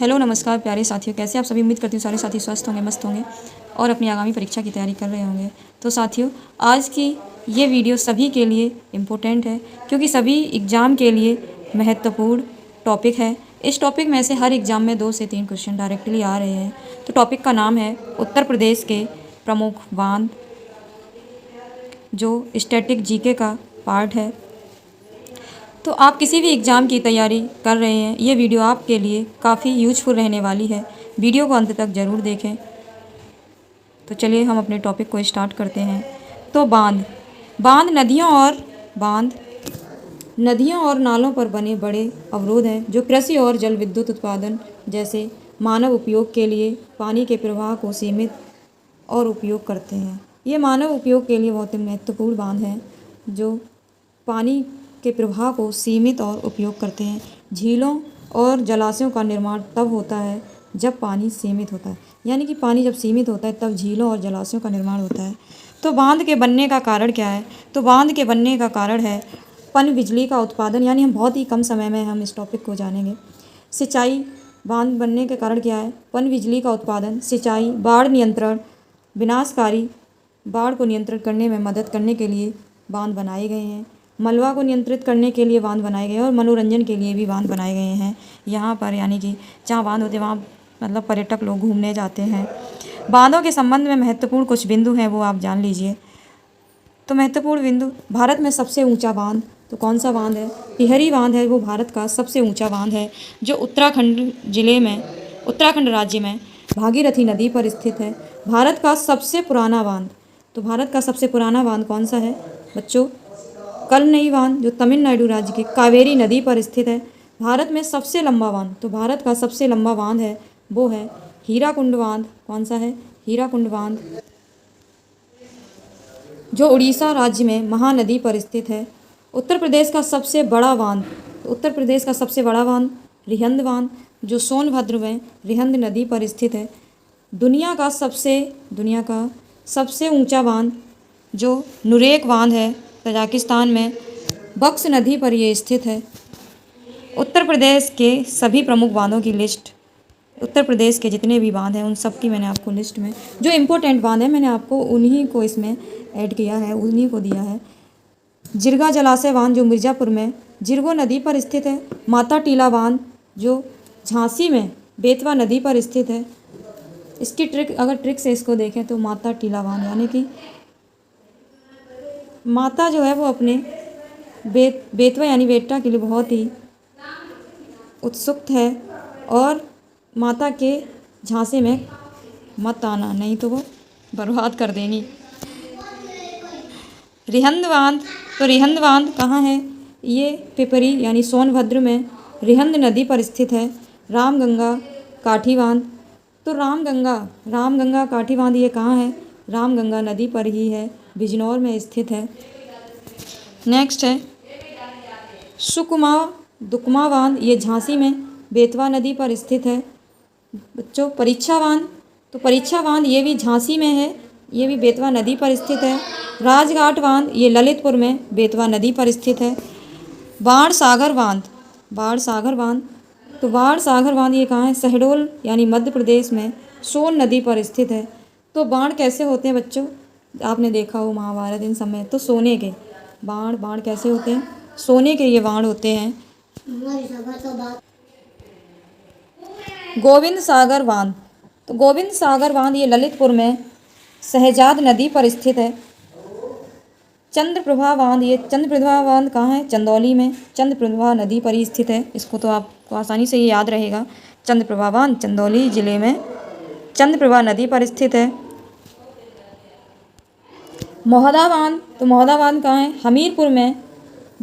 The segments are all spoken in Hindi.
हेलो नमस्कार प्यारे साथियों, कैसे आप सभी। उम्मीद करती हूँ सारे साथी स्वस्थ होंगे, मस्त होंगे और अपनी आगामी परीक्षा की तैयारी कर रहे होंगे। तो साथियों, आज की ये वीडियो सभी के लिए इम्पोर्टेंट है, क्योंकि सभी एग्ज़ाम के लिए महत्वपूर्ण टॉपिक है। इस टॉपिक में से हर एग्ज़ाम में 2 से 3 क्वेश्चन डायरेक्टली आ रहे हैं। तो टॉपिक का नाम है उत्तर प्रदेश के प्रमुख बांध, जो स्टैटिक जीके का पार्ट है। तो आप किसी भी एग्ज़ाम की तैयारी कर रहे हैं, ये वीडियो आपके लिए काफ़ी यूजफुल रहने वाली है। वीडियो को अंत तक ज़रूर देखें। तो चलिए हम अपने टॉपिक को स्टार्ट करते हैं। तो बांध नदियों और नालों पर बने बड़े अवरोध हैं, जो कृषि और जल विद्युत उत्पादन जैसे मानव उपयोग के लिए पानी के प्रवाह को सीमित और उपयोग करते हैं। ये मानव उपयोग के लिए बहुत ही महत्वपूर्ण बांध हैं, जो पानी के प्रवाह को सीमित और उपयोग करते हैं। झीलों और जलाशयों का निर्माण तब होता है जब पानी सीमित होता है, यानी कि पानी जब सीमित होता है तब झीलों और जलाशयों का निर्माण होता है। तो बांध के बनने का कारण क्या है? तो बांध के बनने का कारण है पनबिजली का उत्पादन, यानी हम बहुत ही कम समय में हम इस टॉपिक को जानेंगे। सिंचाई, बांध बनने के कारण क्या है? पनबिजली का उत्पादन, सिंचाई, बाढ़ नियंत्रण, विनाशकारी बाढ़ को नियंत्रित करने में मदद करने के लिए बांध बनाए गए हैं। मलबा को नियंत्रित करने के लिए बांध बनाए गए हैं और मनोरंजन के लिए भी बांध बनाए गए हैं। यहाँ पर यानी कि जहाँ बांध होते हैं वहाँ मतलब पर्यटक लोग घूमने जाते हैं। बांधों के संबंध में महत्वपूर्ण कुछ बिंदु हैं, वो आप जान लीजिए। तो महत्वपूर्ण बिंदु, भारत में सबसे ऊंचा बांध तो कौन सा बांध है? टिहरी बांध है, वो भारत का सबसे ऊंचा बांध है, जो उत्तराखंड राज्य में भागीरथी नदी पर स्थित है। भारत का सबसे पुराना बांध, तो भारत का सबसे पुराना बांध कौन सा है बच्चों? कलनई बांध, जो तमिलनाडु राज्य के कावेरी नदी पर स्थित है। भारत में सबसे लंबा बांध, तो भारत का सबसे लंबा बांध है वो है हीराकुंड बांध। कौन सा है? हीराकुंड बांध, जो उड़ीसा राज्य में महानदी पर स्थित है। उत्तर प्रदेश का सबसे बड़ा बांध, तो उत्तर प्रदेश का सबसे बड़ा बांध रिहंद बांध, जो सोनभद्र में रिहंद नदी पर स्थित है। दुनिया का सबसे ऊंचा बांध जो नुरेक बांध है, तजाकिस्तान में बक्स नदी पर ये स्थित है। उत्तर प्रदेश के सभी प्रमुख बांधों की लिस्ट, उत्तर प्रदेश के जितने भी बांध हैं उन सब की मैंने आपको लिस्ट में जो इम्पोर्टेंट बांध है मैंने आपको उन्हीं को इसमें ऐड किया है, उन्हीं को दिया है। जिरगा जलाशय बांध, जो मिर्ज़ापुर में जिरगो नदी पर स्थित है। माता टीला बांध, जो झांसी में बेतवा नदी पर स्थित है। इसकी ट्रिक से इसको देखें तो माता टीला बांध, यानी कि माता जो है वो अपने बेतवा यानी बेटा के लिए बहुत ही उत्सुक है और माता के झांसे में मत आना, नहीं तो वो बर्बाद कर देंगी। रिहंद बांध, तो रिहंद बांध कहाँ है? ये पिपरी यानी सोनभद्र में रिहंद नदी पर स्थित है। रामगंगा काठी बांध, तो रामगंगा काठी बांध ये कहाँ है? रामगंगा नदी पर ही है, बिजनौर में स्थित है। नेक्स्ट है सुकुमा दुकमा बांध, ये झांसी में बेतवा नदी पर स्थित है। बच्चों परीक्षा बांध, तो परीक्षा बांध ये भी झांसी में है, ये भी बेतवा नदी पर स्थित है। राजघाट बांध, ये ललितपुर में बेतवा नदी पर स्थित है। बाण सागर बांध, तो बाण सागर बांध ये कहाँ है? शहडोल यानी मध्य प्रदेश में सोन नदी पर स्थित है। तो बाण कैसे होते हैं बच्चों? आपने देखा हो महाभारत इन सब में, तो सोने के बाण कैसे होते हैं? सोने के ये बाण होते हैं। गोविंद सागर बांध, तो गोविंद सागर बांध ये ललितपुर में शहजाद नदी पर स्थित है। चंद्रप्रभा बांध कहाँ है? चंदौली में चंद्रप्रभा नदी पर ही स्थित है। इसको तो आपको आसानी से ये याद रहेगा। चंद्रप्रभा बांध चंदौली जिले में चंद्रप्रभा नदी पर स्थित है। मोहदा बांध, तो मोहदा बांध कहाँ है? हमीरपुर में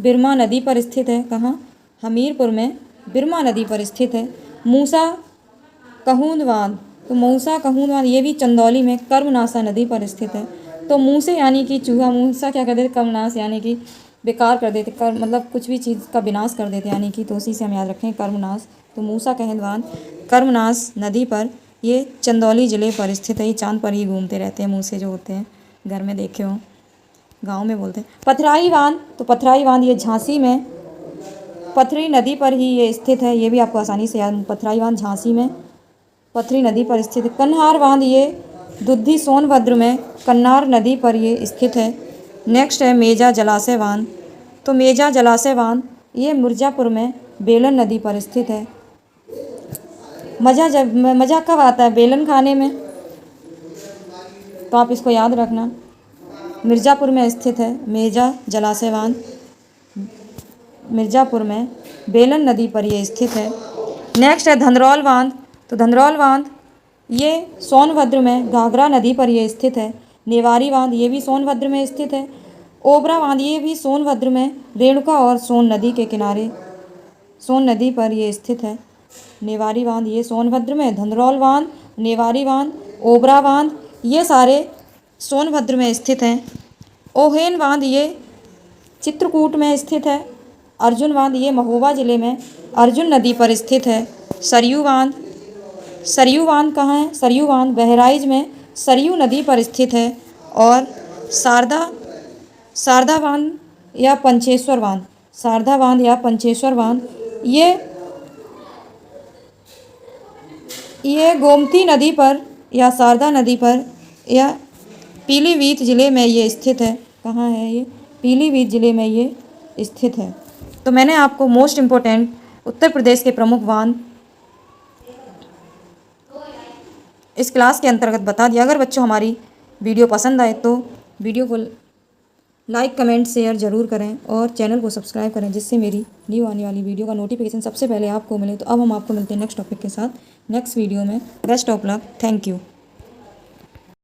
बिरमा नदी पर स्थित है। कहाँ? हमीरपुर में बिरमा नदी पर स्थित है। मूसा कहूंद बांध, तो मूसा कहूंद बांध ये भी चंदौली में कर्मनाशा नदी पर स्थित है। तो मूसे यानी कि चूहा, मूसा क्या कर देते? कर्मनाश यानी कि बेकार कर देते, मतलब कुछ भी चीज़ का विनाश कर देते, यानी कि तो उसी से हम याद रखें कर्मनाश। तो मूसा कहूंद बांध कर्मनाश नदी पर ये चंदौली ज़िले पर स्थित है। ये चांद पर ही घूमते रहते हैं मूसे जो होते हैं, घर में देखे हों, गाँव में बोलते हैं। पथराई बांध, तो पथराई बांध ये झांसी में पथरी नदी पर ही ये स्थित है, ये भी आपको आसानी से याद। पथराई बांध झांसी में पथरी नदी पर स्थित है। कन्हार बांध ये दुद्धी सोनभद्र में कन्नार नदी पर ये स्थित है। नेक्स्ट है मेजा जलाशय बांध। तो मेजा जलाशय बांध ये मिर्ज़ापुर में बेलन नदी पर स्थित है। मज़ा कब आता है? बेलन खाने में, तो आप इसको याद रखना। मिर्ज़ापुर में स्थित है मेजा जलाशय बांध, मिर्ज़ापुर में बेलन नदी पर ये स्थित है। नेक्स्ट है धंधरौल बांध। तो धंधरौल बांध ये सोनभद्र में घाघरा नदी पर ये स्थित है। नेवारी बांध ये भी सोनभद्र में स्थित है। ओबरा बांध ये भी सोनभद्र में रेणुका और सोन नदी के किनारे सोन नदी पर ये स्थित है। नेवारी बांध ये सोनभद्र में, धंधरौल बांध, नेवारी बांध, ओबरा बांध ये सारे सोनभद्र में स्थित हैं। ओहेन बांध ये चित्रकूट में स्थित है। अर्जुन बांध ये महोबा ज़िले में अर्जुन नदी पर स्थित है। सरयू बांध, सरयू बांध कहाँ है? सरयू बांध बहराइच में सरयू नदी पर स्थित है। और शारदा बांध या पंचेश्वर बांध, शारदा बांध या पंचेश्वर बांध ये गोमती नदी पर या शारदा नदी पर या पीलीभीत ज़िले में ये स्थित है। कहाँ है ये? पीलीभीत ज़िले में ये स्थित है। तो मैंने आपको मोस्ट इम्पोर्टेंट उत्तर प्रदेश के प्रमुख बांध इस क्लास के अंतर्गत बता दिया। अगर बच्चों हमारी वीडियो पसंद आए तो वीडियो को लाइक, कमेंट, शेयर ज़रूर करें और चैनल को सब्सक्राइब करें, जिससे मेरी न्यू आने वाली वीडियो का नोटिफिकेशन सबसे पहले आपको मिले। तो अब हम आपको मिलते हैं नेक्स्ट टॉपिक के साथ नेक्स्ट वीडियो में। Best of luck. Thank you.